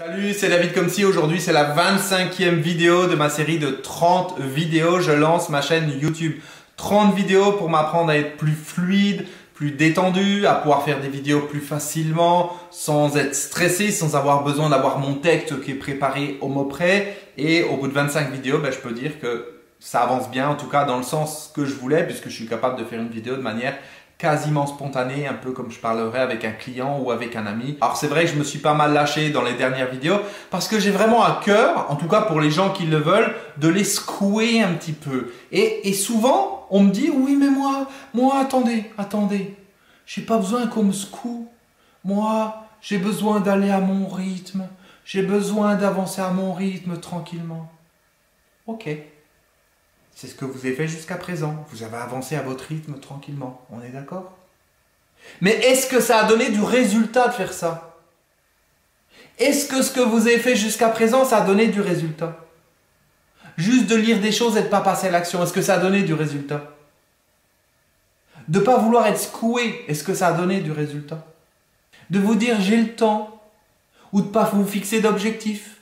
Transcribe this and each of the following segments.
Salut, c'est David Comsi. Aujourd'hui, c'est la 25e vidéo de ma série de 30 vidéos. Je lance ma chaîne YouTube. 30 vidéos pour m'apprendre à être plus fluide, plus détendu, à pouvoir faire des vidéos plus facilement, sans être stressé, sans avoir besoin d'avoir mon texte qui est préparé au mot près. Et au bout de 25 vidéos, je peux dire que ça avance bien, en tout cas dans le sens que je voulais, puisque je suis capable de faire une vidéo de manière quasiment spontanée, un peu comme je parlerais avec un client ou avec un ami. Alors c'est vrai que je me suis pas mal lâché dans les dernières vidéos parce que j'ai vraiment à cœur, en tout cas pour les gens qui le veulent, de les secouer un petit peu. Et souvent, on me dit « Oui, mais moi, attendez, j'ai pas besoin qu'on me secoue. Moi, j'ai besoin d'aller à mon rythme. J'ai besoin d'avancer à mon rythme tranquillement. » Ok. C'est ce que vous avez fait jusqu'à présent. Vous avez avancé à votre rythme tranquillement. On est d'accord? Mais est-ce que ça a donné du résultat de faire ça? Est-ce que ce que vous avez fait jusqu'à présent, ça a donné du résultat? Juste de lire des choses et de ne pas passer à l'action, est-ce que ça a donné du résultat? De ne pas vouloir être secoué, est-ce que ça a donné du résultat? De vous dire j'ai le temps, ou de ne pas vous fixer d'objectifs,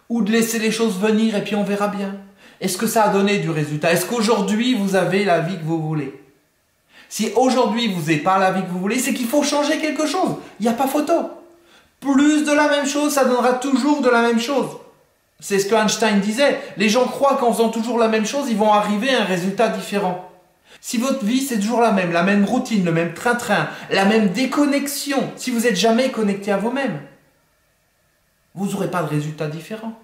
ou de laisser les choses venir et puis on verra bien. Est-ce que ça a donné du résultat? Est-ce qu'aujourd'hui, vous avez la vie que vous voulez? Si aujourd'hui, vous n'avez pas la vie que vous voulez, c'est qu'il faut changer quelque chose. Il n'y a pas photo. Plus de la même chose, ça donnera toujours de la même chose. C'est ce que Einstein disait. Les gens croient qu'en faisant toujours la même chose, ils vont arriver à un résultat différent. Si votre vie, c'est toujours la même routine, le même train-train, la même déconnexion, si vous n'êtes jamais connecté à vous-même, vous n'aurez pas de résultat différent.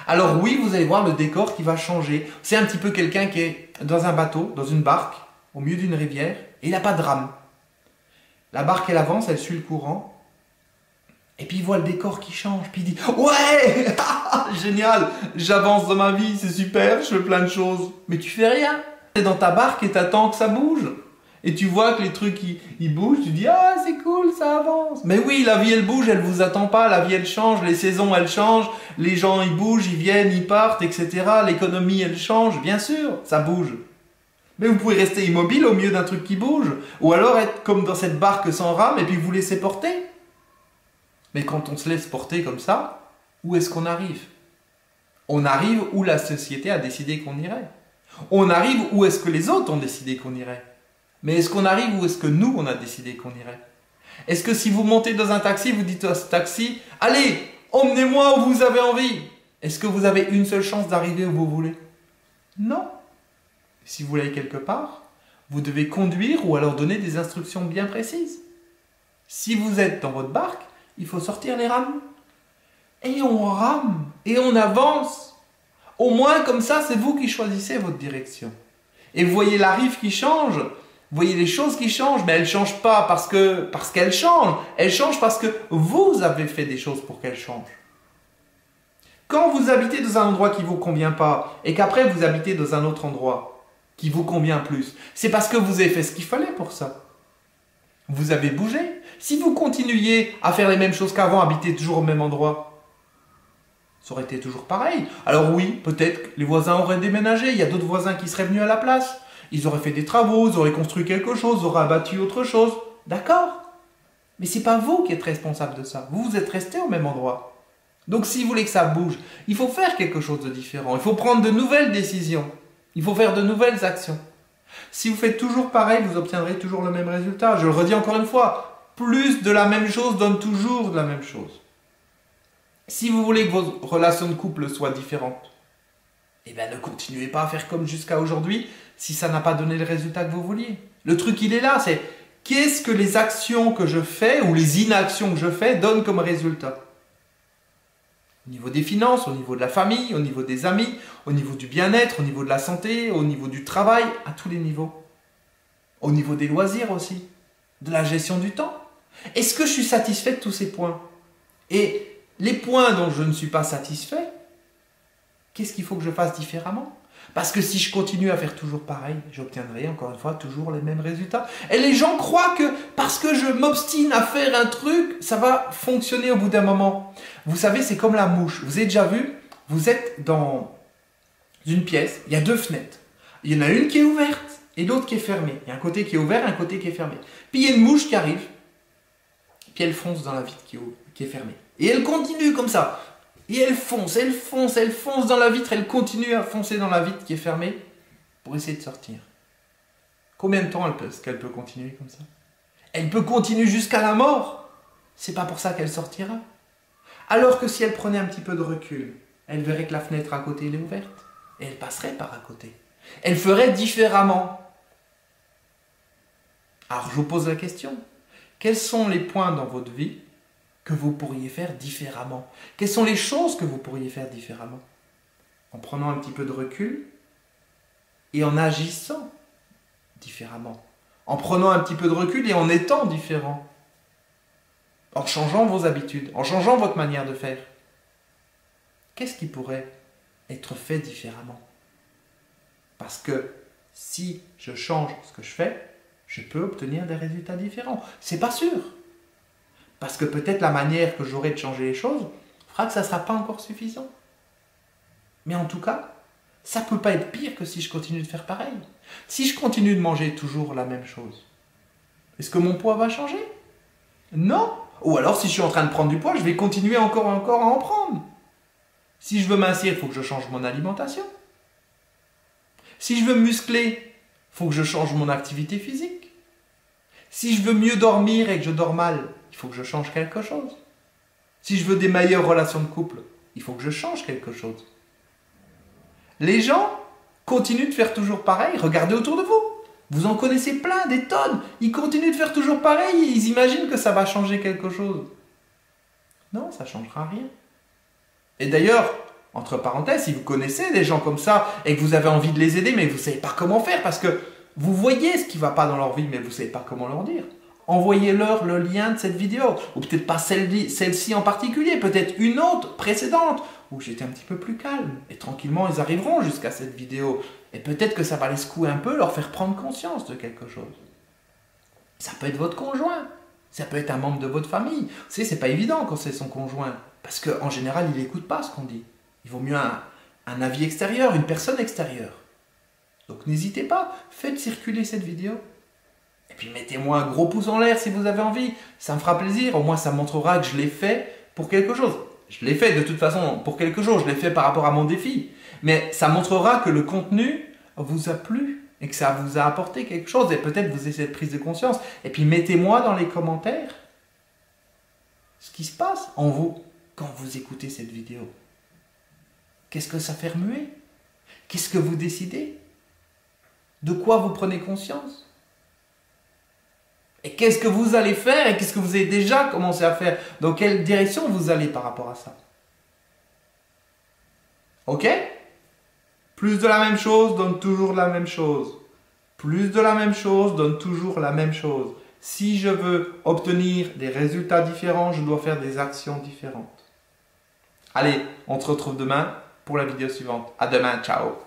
Alors oui, vous allez voir le décor qui va changer. C'est un petit peu quelqu'un qui est dans un bateau, dans une barque, au milieu d'une rivière, et il n'a pas de rame. La barque, elle avance, elle suit le courant, et puis il voit le décor qui change, puis il dit « Ouais, génial, j'avance dans ma vie, c'est super, je fais plein de choses. » Mais tu fais rien. Tu es dans ta barque et tu attends que ça bouge. Et tu vois que les trucs, ils bougent, tu dis « Ah, c'est cool, ça avance. » Mais oui, la vie, elle bouge, elle vous attend pas, la vie, elle change, les saisons, elles changent, les gens, ils bougent, ils viennent, ils partent, etc. L'économie, elle change, bien sûr, ça bouge. Mais vous pouvez rester immobile au milieu d'un truc qui bouge, ou alors être comme dans cette barque sans rame et puis vous laisser porter. Mais quand on se laisse porter comme ça, où est-ce qu'on arrive? On arrive où la société a décidé qu'on irait. On arrive où est-ce que les autres ont décidé qu'on irait. Mais est-ce qu'on arrive où est-ce que nous, on a décidé qu'on irait? Est-ce que si vous montez dans un taxi, vous dites à ce taxi, « Allez, emmenez-moi où vous avez envie !» Est-ce que vous avez une seule chance d'arriver où vous voulez? Non. Si vous voulez aller quelque part, vous devez conduire ou alors donner des instructions bien précises. Si vous êtes dans votre barque, il faut sortir les rames. Et on rame, et on avance. Au moins, comme ça, c'est vous qui choisissez votre direction. Et vous voyez la rive qui change. Vous voyez les choses qui changent, mais elles ne changent pas parce qu'elles changent. Elles changent parce que vous avez fait des choses pour qu'elles changent. Quand vous habitez dans un endroit qui ne vous convient pas et qu'après vous habitez dans un autre endroit qui vous convient plus, c'est parce que vous avez fait ce qu'il fallait pour ça. Vous avez bougé. Si vous continuiez à faire les mêmes choses qu'avant, habiter toujours au même endroit, ça aurait été toujours pareil. Alors oui, peut-être que les voisins auraient déménagé, il y a d'autres voisins qui seraient venus à la place. Ils auraient fait des travaux, ils auraient construit quelque chose, ils auraient abattu autre chose. D'accord. Mais ce n'est pas vous qui êtes responsable de ça. Vous êtes resté au même endroit. Donc si vous voulez que ça bouge, il faut faire quelque chose de différent. Il faut prendre de nouvelles décisions. Il faut faire de nouvelles actions. Si vous faites toujours pareil, vous obtiendrez toujours le même résultat. Je le redis encore une fois, plus de la même chose donne toujours de la même chose. Si vous voulez que vos relations de couple soient différentes, eh bien ne continuez pas à faire comme jusqu'à aujourd'hui si ça n'a pas donné le résultat que vous vouliez. Le truc, il est là, c'est qu'est-ce que les actions que je fais ou les inactions que je fais donnent comme résultat? Au niveau des finances, au niveau de la famille, au niveau des amis, au niveau du bien-être, au niveau de la santé, au niveau du travail, à tous les niveaux. Au niveau des loisirs aussi, de la gestion du temps. Est-ce que je suis satisfait de tous ces points? Et les points dont je ne suis pas satisfait, qu'est-ce qu'il faut que je fasse différemment? Parce que si je continue à faire toujours pareil, j'obtiendrai encore une fois toujours les mêmes résultats. Et les gens croient que parce que je m'obstine à faire un truc, ça va fonctionner au bout d'un moment. Vous savez, c'est comme la mouche. Vous avez déjà vu, vous êtes dans une pièce, il y a deux fenêtres. Il y en a une qui est ouverte et l'autre qui est fermée. Il y a un côté qui est ouvert et un côté qui est fermé. Puis il y a une mouche qui arrive, puis elle fonce dans la vitre qui est fermée. Et elle continue comme ça. Et elle fonce, elle fonce, elle fonce dans la vitre, elle continue à foncer dans la vitre qui est fermée pour essayer de sortir. Combien de temps est-ce qu'elle peut continuer comme ça? Elle peut continuer jusqu'à la mort. C'est pas pour ça qu'elle sortira. Alors que si elle prenait un petit peu de recul, elle verrait que la fenêtre à côté elle est ouverte. Et elle passerait par à côté. Elle ferait différemment. Alors je vous pose la question. Quels sont les points dans votre vie que vous pourriez faire différemment? Quelles sont les choses que vous pourriez faire différemment? En prenant un petit peu de recul et en agissant différemment. En prenant un petit peu de recul et en étant différent. En changeant vos habitudes, en changeant votre manière de faire. Qu'est-ce qui pourrait être fait différemment? Parce que si je change ce que je fais, je peux obtenir des résultats différents. C'est pas sûr. Parce que peut-être la manière que j'aurai de changer les choses fera que ça ne sera pas encore suffisant. Mais en tout cas, ça ne peut pas être pire que si je continue de faire pareil. Si je continue de manger toujours la même chose, est-ce que mon poids va changer? Non. Ou alors si je suis en train de prendre du poids, je vais continuer encore à en prendre. Si je veux mincir, il faut que je change mon alimentation. Si je veux me muscler, il faut que je change mon activité physique. Si je veux mieux dormir et que je dors mal, il faut que je change quelque chose. Si je veux des meilleures relations de couple, il faut que je change quelque chose. Les gens continuent de faire toujours pareil. Regardez autour de vous. Vous en connaissez plein, des tonnes. Ils continuent de faire toujours pareil et ils imaginent que ça va changer quelque chose. Non, ça ne changera rien. Et d'ailleurs, entre parenthèses, si vous connaissez des gens comme ça et que vous avez envie de les aider, mais vous ne savez pas comment faire parce que vous voyez ce qui ne va pas dans leur vie, mais vous ne savez pas comment leur dire, envoyez-leur le lien de cette vidéo. Ou peut-être pas celle-ci en particulier, peut-être une autre précédente où j'étais un petit peu plus calme. Et tranquillement, ils arriveront jusqu'à cette vidéo. Et peut-être que ça va les secouer un peu, leur faire prendre conscience de quelque chose. Ça peut être votre conjoint. Ça peut être un membre de votre famille. Vous savez, c'est pas évident quand c'est son conjoint. Parce qu'en général, il n'écoute pas ce qu'on dit. Il vaut mieux un avis extérieur, une personne extérieure. Donc n'hésitez pas, faites circuler cette vidéo. Et puis mettez-moi un gros pouce en l'air si vous avez envie. Ça me fera plaisir. Au moins, ça montrera que je l'ai fait pour quelque chose. Je l'ai fait de toute façon pour quelque chose. Je l'ai fait par rapport à mon défi. Mais ça montrera que le contenu vous a plu et que ça vous a apporté quelque chose. Et peut-être vous avez cette prise de conscience. Et puis mettez-moi dans les commentaires ce qui se passe en vous quand vous écoutez cette vidéo. Qu'est-ce que ça fait remuer? Qu'est-ce que vous décidez? De quoi vous prenez conscience? Et qu'est-ce que vous allez faire? Et qu'est-ce que vous avez déjà commencé à faire? Dans quelle direction vous allez par rapport à ça? Ok? Plus de la même chose donne toujours la même chose. Plus de la même chose donne toujours la même chose. Si je veux obtenir des résultats différents, je dois faire des actions différentes. Allez, on se retrouve demain pour la vidéo suivante. À demain, ciao!